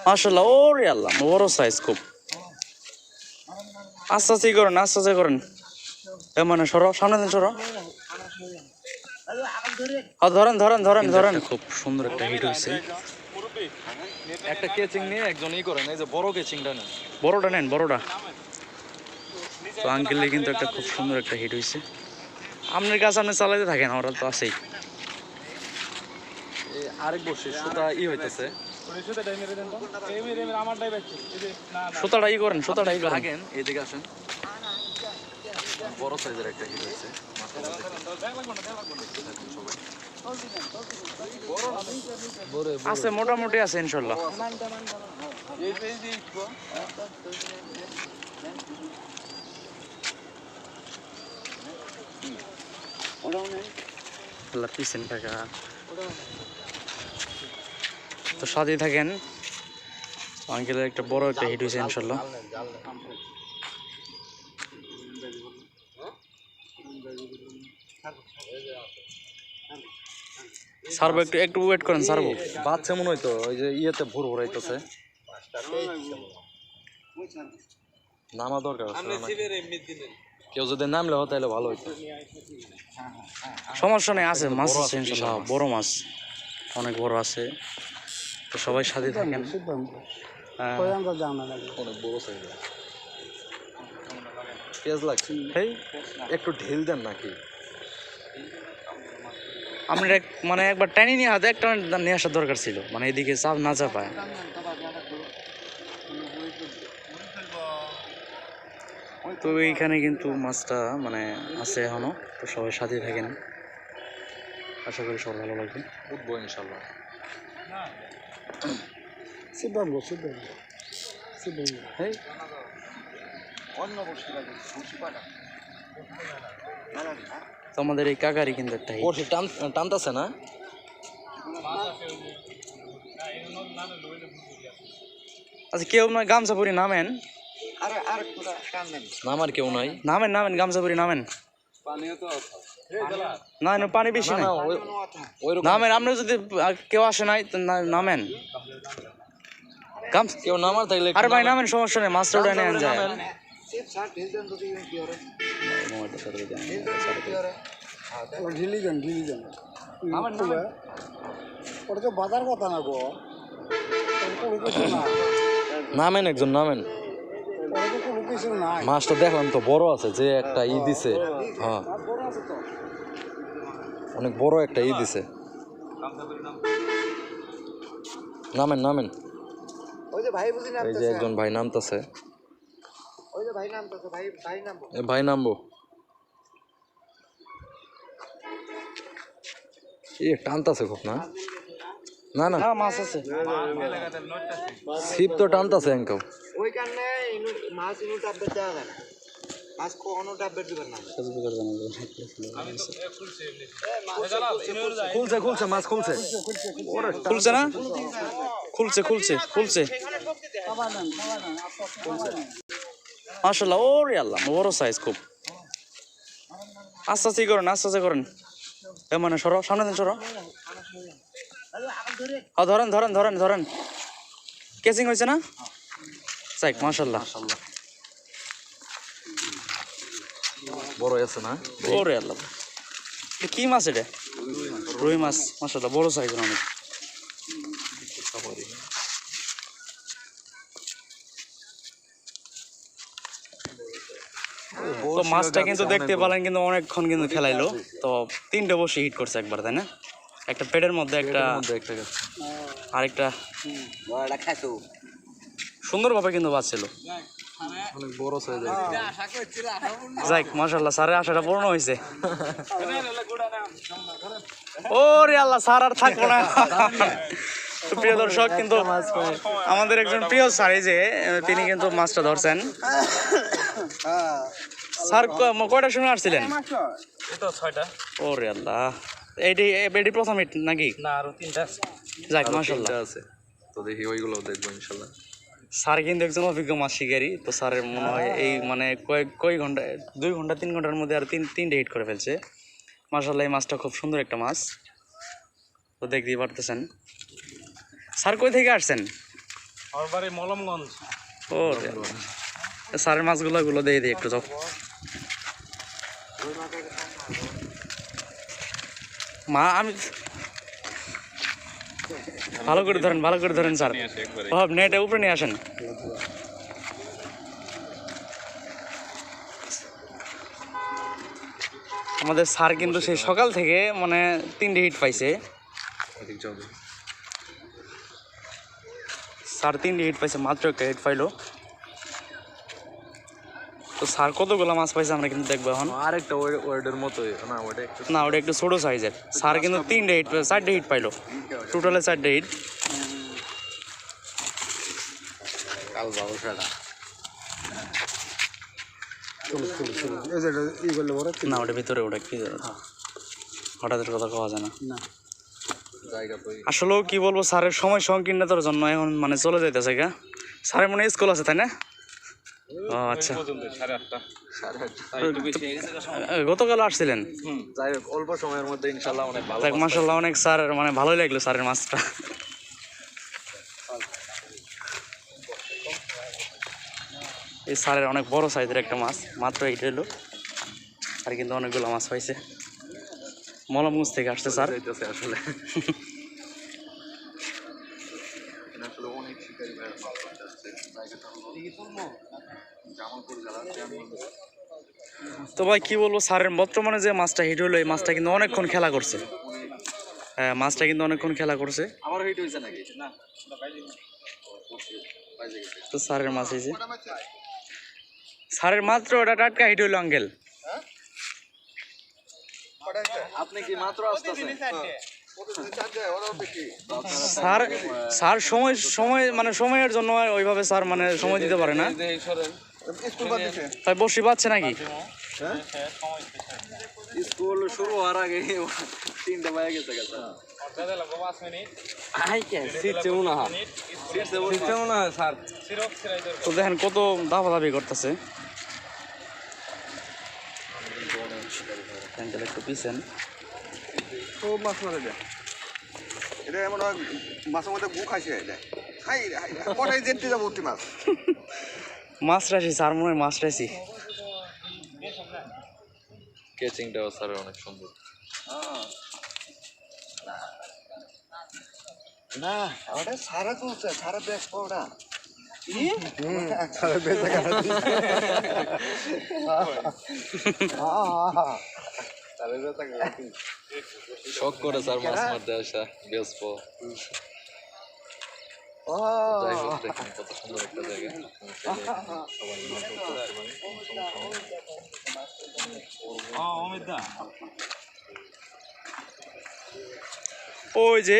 মাশাআল্লাহ, ওরে আল্লাহ, বড় সাইজ খুব। আস্তে আস্তে করেন, আস্তে আস্তে করেন। মানে সরো, সামনে দিন সরো। ধরেন ধরেন ধরেন ধরেন। খুব সুন্দর একটা হিট হয়েছে। একটা কেচিং নিয়ে একজন করেন, এই যে বড় কেচিংটা নেন, বড়টা নেন, বড়টা। তো আঙ্কেলের কিন্তু একটা খুব সুন্দর একটা হিট হয়েছে। আপনার কাছে আপনি চালাইতে থাকেন, ওরা তো আছেই। আরেক বসে সুতা হইতেছে, সুতাটা করেন, সুতাটা করেন। থাকেন এদিকে আসেন। বড় সাইজের একটা হিট হয়েছে, আছে মোটামুটি আছে ইনশাল্লাহ। পিছনে থাকা তো সাথে থাকেন। আঙ্কেলের একটা বড় একটা হিট হয়েছে ইনশাল্লাহ। সারবো, একটু একটু ওয়েট করেন, সারবো। বাচ্চা মনে হইতো ওই যে ইয়েতে ভোর ভরাইতেছে, নামা দরকার আছে। কেউ যদি নামলে হতো তাহলে ভালো হইতো। সমস্যা নেই, আছে মাছ আছে ইনশাল্লাহ, বড় মাছ অনেক বড় আছে। তো সবাই সাথে থাকেন। অনেক বড় সাইজ। পেঁয়াজ লাগছে, একটু ঢিল দেন নাকি? আমরা মানে একবার টাইনি নিয়ে হাতে একটা নিয়ে আসার দরকার ছিল, মানে এদিকে চাপ না চাপায়। তো এইখানে কিন্তু মাছটা মানে আছে এখনো। তো সবাই সাথে থাকেন, আশা করি সবার ভালো লাগবে। উঠবো ইনশাল্লাহ। তো আমাদের এই কাকারি কিন্তু একটা টানতেছে না। আচ্ছা, কেউ নয় গামছাপুরি নামেন। নামার কেউ নাই, নামেন নামেন, গামছাপুরি নামেন। না না, পানি বেশি নাই, নামেন। আপনি যদি কেউ আসে নাই নামেন। কেউ নামার থাকলে আরে ভাই নামেন, সমস্যা নেই, মাছটা উঠে নেন যায়। নামেন, একজন নামেন। মাছটা দেখলাম তো বড় আছে, যে একটা দিছে। হ্যাঁ, অনেক বড় একটা দিছে। নামেন নামেন। এই যে একজন ভাই নামতেছে, ভাই নামবো। টানতাছে খুব না? না না, মাছ আছে, ছিপ তো টানতাছে এঙ্কেও। খুলছে খুলছে, মাছ খুলছে। খুলছে না? খুলছে খুলছে খুলছে। মাশাআল্লাহ, ওরে আল্লাহ, বড় সাইজ খুব। আস্তে আস্তে করেন, আস্তে আস্তে করেন। মানে সরো, সামনে দিন সরো। ধরেন ধরেন ধরেন ধরেন। কেচিং হয়েছে না? সাইক, মাশাআল্লাহ। বড় আছে না? ওরে আল্লাহ, কি মাছ এটা? রুই মাছ, মাশাআল্লাহ, বড় সাইজের অনেক। তো মাছটা কিন্তু দেখতে পেলেন, কিন্তু অনেকক্ষণ কিন্তু খেলাইলো। তো 3টে বসে হিট করছে একবার, তাই না? একটা পেটের মধ্যে, একটা আরেকটা সুন্দরভাবে কিন্তু বাঁচছিল। অনেক বড় সাইজের। যাক, মাশাআল্লাহ, স্যারের আশাটা পূর্ণ হয়েছে। ওরে আল্লাহ, স্যার আর থাকবো না। প্রিয় দর্শক, কিন্তু আমাদের একজন প্রিয় স্যার, এই যে তিনি কিন্তু মাছটা ধরছেন। স্যার কয়টার সময় আসছিলেন? ওরে আল্লাহ, এটি প্রথম হিট নাকি? না, আরো 3টা। যাক, মাশাআল্লাহ আছে, তো দেখি ওইগুলো দেখবো ইনশাল্লাহ। স্যার কিন্তু একজন অভিজ্ঞ মাছ শিকারী। তো স্যারের মনে হয় এই মানে কয়েক ঘন্টা, 2 ঘন্টা 3 ঘন্টার মধ্যে আর 3টে হিট করে ফেলছে। মাশাআল্লাহ, এই মাছটা খুব সুন্দর একটা মাছ। তো দেখতেই পারতেছেন। স্যার কই থেকে আসছেন? আমার বাড়ি মলমগঞ্জ। ও স্যারের মাছগুলো গুলো দিয়ে দিই একটু যাও। মা আমি ভালো করে ধরেন স্যার। নেটে উপরে নিয়ে আসেন। আমাদের স্যার কিন্তু সেই সকাল থেকে মানে 3টে হিট পাইছে। স্যার 3টে হিট পাইছে, মাত্র একটা হিট পাইলো। তো স্যার কতগুলো মাছ পাইছে আমরা কিন্তু দেখবো এখন। আরেকটা ওয়ার্ডের মতো না, ওটা একটু ছোট সাইজের। স্যার কিন্তু 3টে হিট 4টে হিট পাইলো, টোটালে 4টে হিট। না ওটা ভিতরে, ওটা কি হঠাৎ কথা কওয়া যায় না। আসলেও কি বলবো, স্যারের সময় সংকীর্ণতার জন্য এখন মানে চলে যাইতেছে গা। স্যারের মনে স্কুল আছে তাই না? ও আচ্ছা, গতকাল আসছিলেন? যাই হোক, অল্প সময়ের মধ্যে ইনশাল্লাহ অনেক ভালো। মাশাআল্লাহ, অনেক স্যার মানে ভালোই লাগলো স্যারের মাছটা। এই স্যারের অনেক বড় সাইজের একটা মাছ, মাত্র এইটা হলো। আর কিন্তু অনেকগুলো মাছ পাইছে। মলমগঞ্জ থেকে আসছে স্যার। আসলে তো ভাই কি বলবো, স্যারের বর্তমানে যে মাছটা হিট হলো, এই মাছটা কিন্তু অনেকক্ষণ খেলা করছে। হ্যাঁ, মাছটা কিন্তু অনেকক্ষণ খেলা করছে। তো স্যারের মাছ এই যে, স্যারের মাত্র ওটা টাটকা হিট হইলো আঙ্কেল। আপনি কি মাত্র আসতেছেন? স্যার স্যার সময় মানে সময়ের জন্য ওইভাবে স্যার মানে সময় দিতে পারে না। তাই বসি পাচ্ছে নাকি? স্কুল শুরু হওয়ার আগে 3টা বাজে গেছে। তো দেখেন কত দাবাদাবি করতেছে। একটু পিছেন। খুব মাছ মারে দেয় এটা, এমন হয় মাছের মধ্যে গু খাইছে কটাই যেতে যাবো মাছ। মাছ রাশি স্যার, মনে হয় মাছ রাশি। কেচিংটাও স্যারের অনেক সুন্দর। না ওটা সারা চলছে, সারা বেশ ওটা শখ করে স্যার মাছ মারতে আসা ব্যস্ত। যাই হোক, দেখেন কত সুন্দর একটা জায়গা। ওই যে